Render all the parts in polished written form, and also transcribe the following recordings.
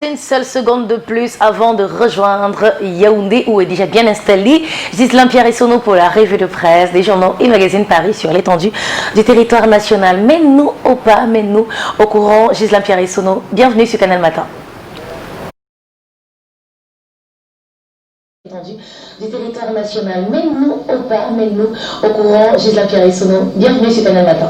Une seule seconde de plus avant de rejoindre Yaoundé où est déjà bien installé Ghislain Pierre-Essonneau pour la revue de presse des journaux et magazines Paris sur l'étendue du territoire national. Mets-nous au pas, mets-nous au courant. Ghislain Pierre-Essonneau, bienvenue sur Canal Matin. Du territoire national. Mets-nous au pas, mets-nous au courant. Ghislain Pierre-Essonneau, bienvenue sur Canal Matin.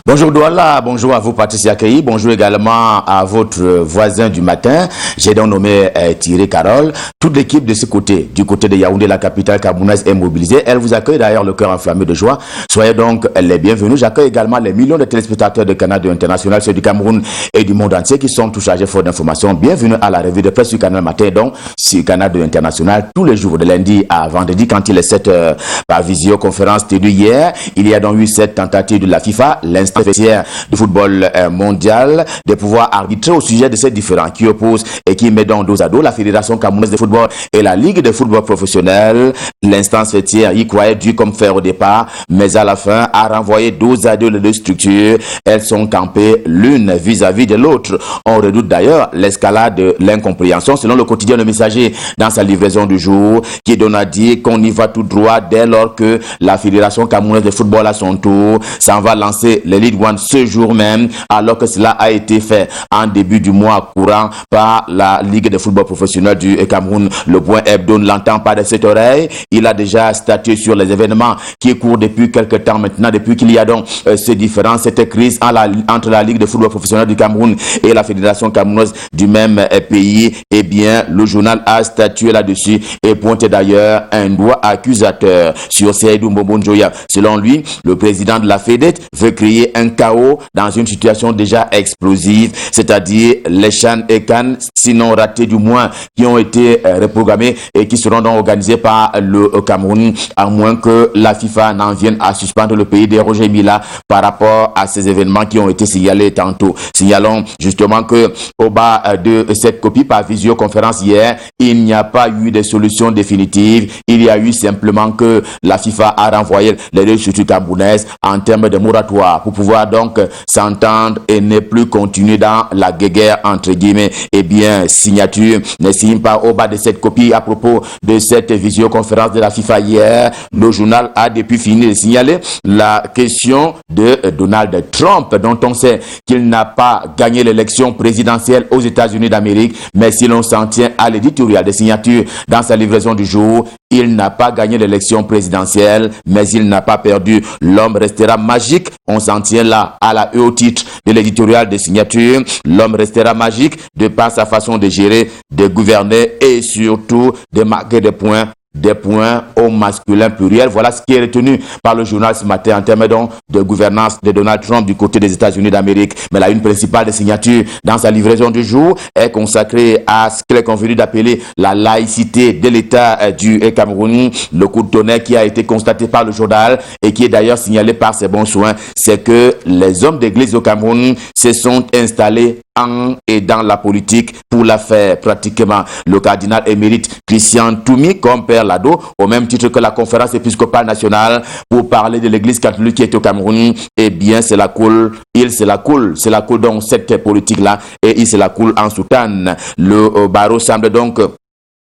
Bonjour Douala, bonjour à vous Patricia Kei, bonjour également à votre voisin du matin. J'ai donc nommé Thierry Carole. Toute l'équipe de ce côté, du côté de Yaoundé, la capitale camerounaise, est mobilisée. Elle vous accueille d'ailleurs le cœur enflammé de joie. Soyez donc les bienvenus. J'accueille également les millions de téléspectateurs de Canal International, ceux du Cameroun et du monde entier qui sont tout chargés fort d'informations. Bienvenue à la revue de presse sur Canal Matin, donc sur Canal International, tous les jours de lundi à vendredi quand il est 7 heures par visioconférence tenue hier. Il y a donc eu cette tentative de la FIFA, l'instance du football mondial, de pouvoir arbitrer au sujet de ces différends qui opposent et qui met donc dos à dos la Fédération camerounaise de football et la Ligue de football professionnel. L'instance fêtière y croyait dû comme faire au départ, mais à la fin a renvoyé dos à dos les deux structures. Elles sont campées l'une vis-à-vis de l'autre. On redoute d'ailleurs l'escalade de l'incompréhension selon le quotidien Le Messager dans sa livraison du jour qui donne à dire qu'on y va tout droit dès lors que la Fédération camerounaise de football à son tour s'en va lancer les League One ce jour même, alors que cela a été fait en début du mois courant par la Ligue de football professionnel du Cameroun. Le point hebdo ne l'entend pas de cette oreille. Il a déjà statué sur les événements qui courent depuis quelque temps maintenant, depuis qu'il y a donc ces différends, cette crise entre la Ligue de football professionnel du Cameroun et la Fédération camerounaise du même pays. Eh bien, le journal a statué là-dessus et pointé d'ailleurs un doigt accusateur sur Seydou Mbonjoya. Selon lui, le président de la FEDET veut créer un chaos dans une situation déjà explosive, c'est-à-dire les CHAN et CAN, sinon ratés du moins, qui ont été reprogrammés et qui seront donc organisés par le Cameroun, à moins que la FIFA n'en vienne à suspendre le pays des Roger Mila par rapport à ces événements qui ont été signalés tantôt. Signalons justement que au bas de cette copie par visioconférence hier, il n'y a pas eu de solution définitive. Il y a eu simplement que la FIFA a renvoyé les deux structures camerounaises en termes de moratoire pour pouvoir donc s'entendre et ne plus continuer dans la guéguerre entre guillemets. Eh bien, signature ne signe pas au bas de cette copie à propos de cette visioconférence de la FIFA hier. Le journal a depuis fini de signaler la question de Donald Trump, dont on sait qu'il n'a pas gagné l'élection présidentielle aux États-Unis d'Amérique, mais si l'on s'en tient à l'éditorial de signature dans sa livraison du jour, il n'a pas gagné l'élection présidentielle, mais il n'a pas perdu. L'homme restera magique. On s'en tient là à la au titre de l'éditorial de signature. L'homme restera magique de par sa façon de gérer, de gouverner et surtout de marquer des points au masculin pluriel. Voilà ce qui est retenu par le journal ce matin en termes de gouvernance de Donald Trump du côté des États-Unis d'Amérique. Mais la une principale de signature dans sa livraison du jour est consacrée à ce qu'il est convenu d'appeler la laïcité de l'État du Cameroun. Le coup de tonnerre qui a été constaté par le journal et qui est d'ailleurs signalé par ses bons soins, c'est que les hommes d'église au Cameroun se sont installés en et dans la politique pour la faire pratiquement. Le cardinal émérite Christian Toumi comme père Lado, au même titre que la conférence épiscopale nationale, pour parler de l'église catholique qui est au Cameroun. Eh bien, c'est la coule dans cette politique-là et il se la coule en soutane. Le barreau semble donc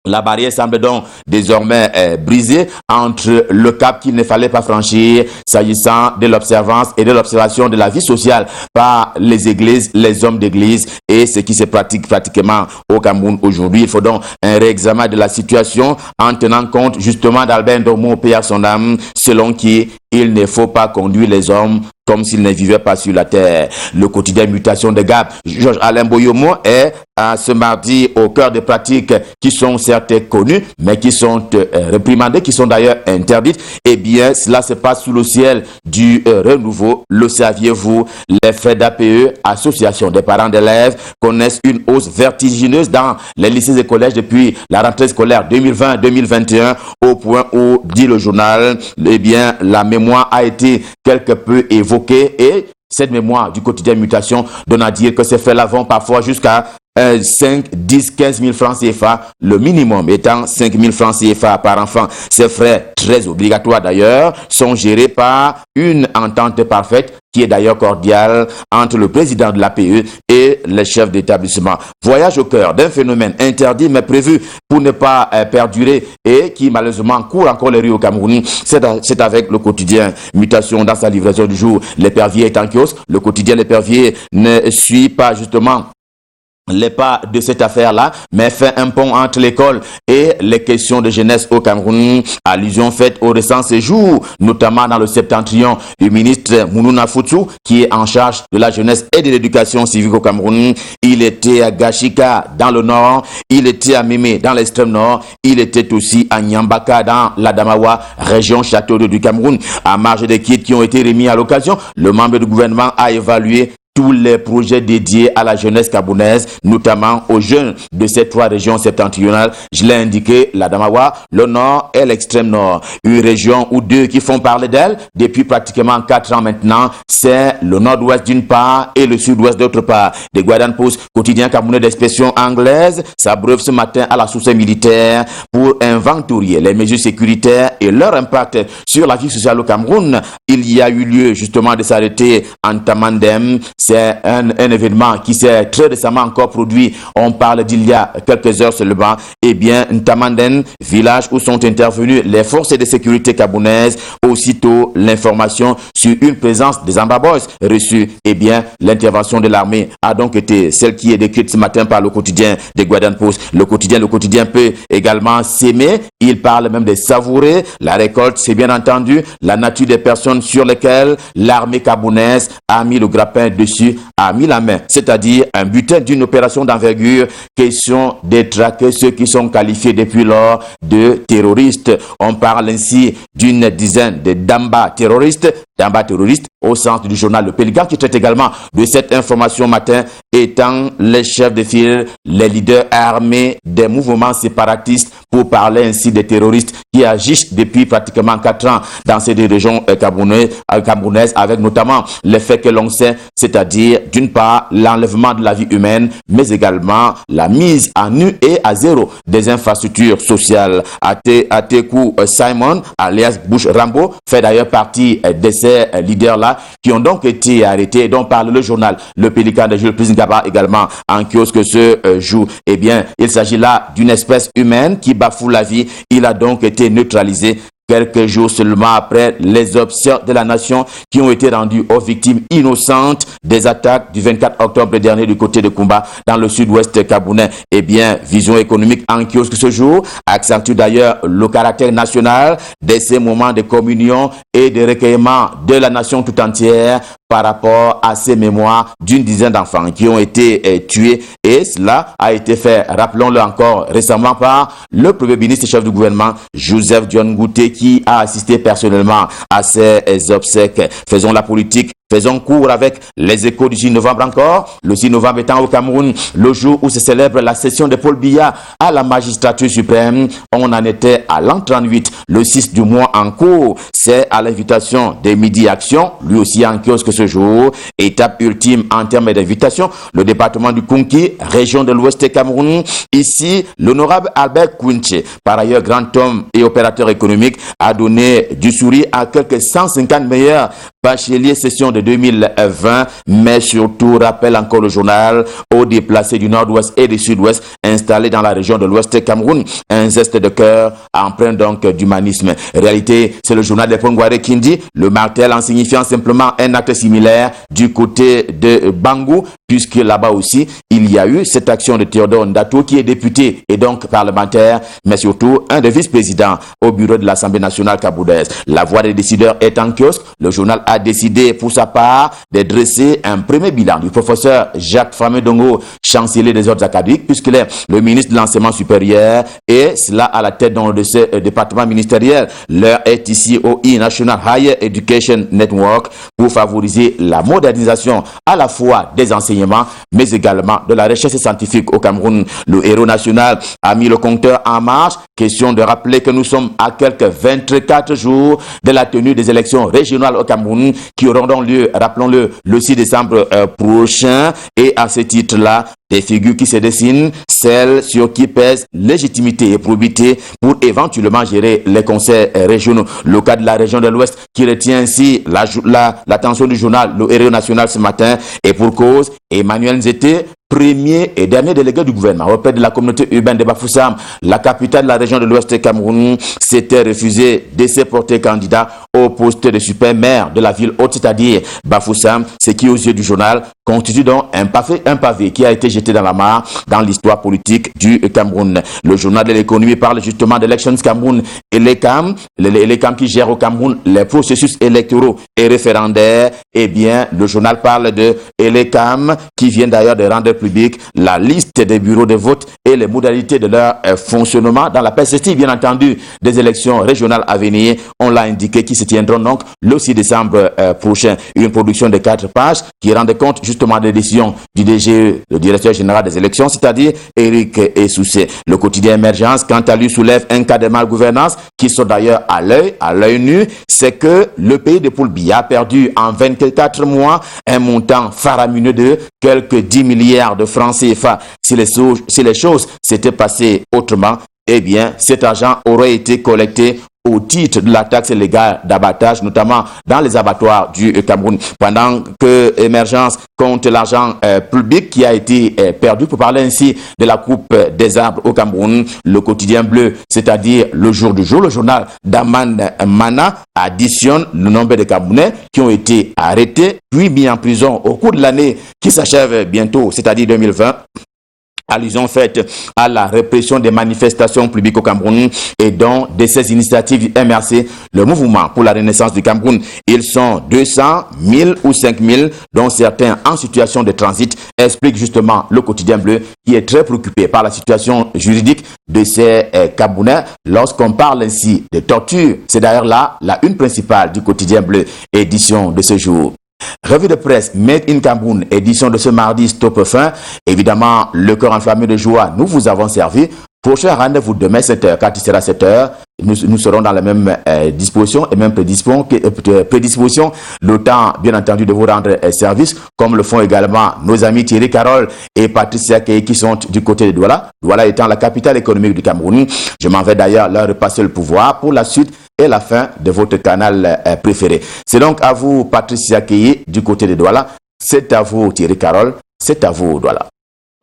La barrière semble donc désormais brisée entre le cap qu'il ne fallait pas franchir s'agissant de l'observance et de l'observation de la vie sociale par les églises, les hommes d'église et ce qui se pratique pratiquement au Cameroun aujourd'hui. Il faut donc un réexamen de la situation en tenant compte justement d'Albert Ndomo, paix à son âme, selon qui il ne faut pas conduire les hommes comme s'ils ne vivaient pas sur la terre. Le quotidien Mutation de Gap, Georges Alain Boyomo, est ce mardi au cœur des pratiques qui sont certes connues, mais qui sont réprimandées, qui sont d'ailleurs interdites. Eh bien, cela se passe sous le ciel du renouveau. Le saviez-vous? Les faits d'APE, Association des parents d'élèves, connaissent une hausse vertigineuse dans les lycées et collèges depuis la rentrée scolaire 2020-2021, au point où, dit le journal, eh bien, la mémoire a été quelque peu évoquée et cette mémoire du quotidien Mutation donne à dire que ces faits-là vont parfois jusqu'à 5, 10, 15 000 francs CFA, le minimum étant 5 000 francs CFA par enfant. Ces frais, très obligatoires d'ailleurs, sont gérés par une entente parfaite qui est d'ailleurs cordiale entre le président de l'APE et le chef d'établissement. Voyage au cœur d'un phénomène interdit mais prévu pour ne pas perdurer et qui malheureusement court encore les rues au Cameroun. C'est avec le quotidien Mutation dans sa livraison du jour. L'épervier est en kiosque. Le quotidien L'épervier ne suit pas justement les pas de cette affaire-là, mais fait un pont entre l'école et les questions de jeunesse au Cameroun. Allusion faite au récent séjour, notamment dans le septentrion du ministre Mounouna Foutsou, qui est en charge de la jeunesse et de l'éducation civique au Cameroun. Il était à Gashika dans le nord, il était à Mémé dans l'extrême nord, il était aussi à Nyambaka dans l'Adamawa, région Château d'Eau du Cameroun. À marge des kits qui ont été remis à l'occasion, le membre du gouvernement a évalué tous les projets dédiés à la jeunesse camerounaise, notamment aux jeunes de ces 3 régions septentrionales. Je l'ai indiqué, l'Adamawa, le nord et l'extrême nord. Une région ou 2 qui font parler d'elle depuis pratiquement 4 ans maintenant, c'est le nord-ouest d'une part et le sud-ouest d'autre part. The Guardian Post, quotidien camerounais d'expression anglaise, s'abreuve ce matin à la source militaire pour inventorier les mesures sécuritaires et leur impact sur la vie sociale au Cameroun. Il y a eu lieu justement de s'arrêter en Tamandem. C'est un événement qui s'est très récemment encore produit. On parle d'il y a quelques heures seulement. Eh bien, Ntamanden, village où sont intervenues les forces de sécurité camerounaises. Aussitôt, l'information sur une présence des Ambaboys reçue. Eh bien, l'intervention de l'armée a donc été celle qui est décrite ce matin par le quotidien de Guardian Post. Le quotidien peut également s'aimer. Il parle même de savourer. La récolte, c'est bien entendu la nature des personnes sur lesquelles l'armée camerounaise a mis le grappin dessus, a mis la main, c'est-à-dire un butin d'une opération d'envergure, question de traquer ceux qui sont qualifiés depuis lors de terroristes. On parle ainsi d'une dizaine de Damba terroristes au centre du journal Le Pélican qui traite également de cette information matin, étant les chefs de file, les leaders armés des mouvements séparatistes, pour parler ainsi des terroristes qui agissent depuis pratiquement 4 ans dans ces 2 régions camerounaises, avec notamment les faits que l'on sait, c'est-à-dire d'une part l'enlèvement de la vie humaine, mais également la mise à nu et à zéro des infrastructures sociales. Ateku Simon, alias Bush Rambo, fait d'ailleurs partie de ces leaders-là qui ont donc été arrêtés, dont parle le journal Le Pélican de Jules Prizingaba également en kiosque ce jour. Eh bien, il s'agit là d'une espèce humaine qui bafoue la vie. Il a donc été neutralisé quelques jours seulement après les obsèques de la nation qui ont été rendues aux victimes innocentes des attaques du 24 octobre dernier du côté de Kumba dans le sud-ouest camerounais. Eh bien, Vision économique en kiosque ce jour accentue d'ailleurs le caractère national de ces moments de communion et de recueillement de la nation tout entière par rapport à ces mémoires d'une dizaine d'enfants qui ont été tués, et cela a été fait, rappelons-le encore récemment, par le premier ministre chef du gouvernement Joseph Dione Ngouté, qui a assisté personnellement à ces obsèques. Faisons la politique, faisons court avec les échos du 6 novembre encore. Le 6 novembre étant au Cameroun le jour où se célèbre la session de Paul Biya à la magistrature suprême. On en était à l'an 38, le 6 du mois en cours. C'est à l'invitation de Midi Action, lui aussi en kiosque ce jour. Étape ultime en termes d'invitation, le département du Kunki, région de l'Ouest Cameroun. Ici, l'honorable Albert Kounche, par ailleurs grand homme et opérateur économique, a donné du sourire à quelques 150 meilleurs bacheliers session de 2020, mais surtout rappelle encore le journal aux déplacés du nord-ouest et du sud-ouest installés dans la région de l'ouest Cameroun. Un geste de cœur empreint donc d'humanisme. Réalité, c'est le journal de Pongware qui dit le martel en signifiant simplement un acte similaire du côté de Bangou, puisque là-bas aussi, il y a eu cette action de Théodore Ndato qui est député et donc parlementaire, mais surtout un des vice-présidents au bureau de l'Assemblée nationale camerounaise. La voix des décideurs est en kiosque. Le journal a décidé pour sa part de dresser un premier bilan du professeur Jacques Famé-Dongo, chancelier des ordres académiques, puisqu'il est le ministre de l'enseignement supérieur et cela à la tête de ce département ministériel. L'heure est ici au National Higher Education Network pour favoriser la modernisation à la fois des enseignants l'enseignement, mais également de la recherche scientifique au Cameroun. Le héros national a mis le compteur en marche. Question de rappeler que nous sommes à quelques 24 jours de la tenue des élections régionales au Cameroun qui auront donc lieu, rappelons-le, le 6 décembre prochain. Et à ce titre-là, des figures qui se dessinent, celles sur qui pèse légitimité et probité pour éventuellement gérer les conseils régionaux. Le cas de la région de l'Ouest qui retient ainsi l'attention du journal Le Héros National ce matin et pour cause, Emmanuel Nzete, premier et dernier délégué du gouvernement auprès de la communauté urbaine de Bafoussam, la capitale de la région de l'Ouest Cameroun, s'était refusé de se porter candidat au poste de super maire de la ville haute, c'est-à-dire Bafoussam, ce qui aux yeux du journal constitue donc un pavé qui a été jeté dans la mare dans l'histoire politique du Cameroun. Le journal de l'économie parle justement d'Elections Cameroun et l'ECAM qui gère au Cameroun les processus électoraux et référendaires. Eh bien, le journal parle de l'ECAM qui vient d'ailleurs de rendre public la liste des bureaux de vote et les modalités de leur fonctionnement dans la perspective, bien entendu, des élections régionales à venir. On l'a indiqué, qui se tiendront donc le 6 décembre prochain. Une production de 4 pages qui rend compte justement des décisions du DG, le directeur général des élections, c'est-à-dire Eric Essoussé. Le quotidien Émergence, quant à lui, soulève un cas de malgouvernance qui sont d'ailleurs à l'œil nu, c'est que le pays de Poulbi a perdu en 24 mois un montant faramineux de quelques 10 milliards de francs CFA. Si les choses s'étaient passées autrement, eh bien, cet argent aurait été collecté au titre de la taxe légale d'abattage, notamment dans les abattoirs du Cameroun. Pendant que Émergence compte l'argent public qui a été perdu, pour parler ainsi de la coupe des arbres au Cameroun, le quotidien bleu, c'est-à-dire le jour du jour, le journal d'Aman Mana, additionne le nombre de Camerounais qui ont été arrêtés, puis mis en prison au cours de l'année qui s'achève bientôt, c'est-à-dire 2020. Allusion faite à la répression des manifestations publiques au Cameroun et donc de ces initiatives du MRC, le mouvement pour la renaissance du Cameroun. Ils sont 200, 1000 ou 5000, dont certains en situation de transit, explique justement le quotidien bleu qui est très préoccupé par la situation juridique de ces Camerounais. Lorsqu'on parle ainsi de torture, c'est d'ailleurs là la une principale du quotidien bleu, édition de ce jour. Revue de presse Made in Cameroun, édition de ce mardi Stop Fin. Évidemment, le cœur enflammé de joie, nous vous avons servi. Prochain rendez-vous demain 7h. Quand il sera 7h, nous serons dans la même disposition et même prédisposition. Le temps, bien entendu, de vous rendre service, comme le font également nos amis Thierry Carole et Patricia Kei qui sont du côté de Douala. Douala étant la capitale économique du Cameroun. Je m'en vais d'ailleurs leur repasser le pouvoir pour la suite et la fin de votre canal préféré. C'est donc à vous, Patricia Kei, du côté de Douala. C'est à vous, Thierry Carole. C'est à vous, Douala.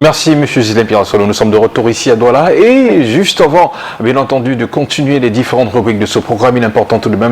Merci, M. Zidane Pirasolo. Nous sommes de retour ici à Douala. Et juste avant, bien entendu, de continuer les différentes rubriques de ce programme, il est important tout de même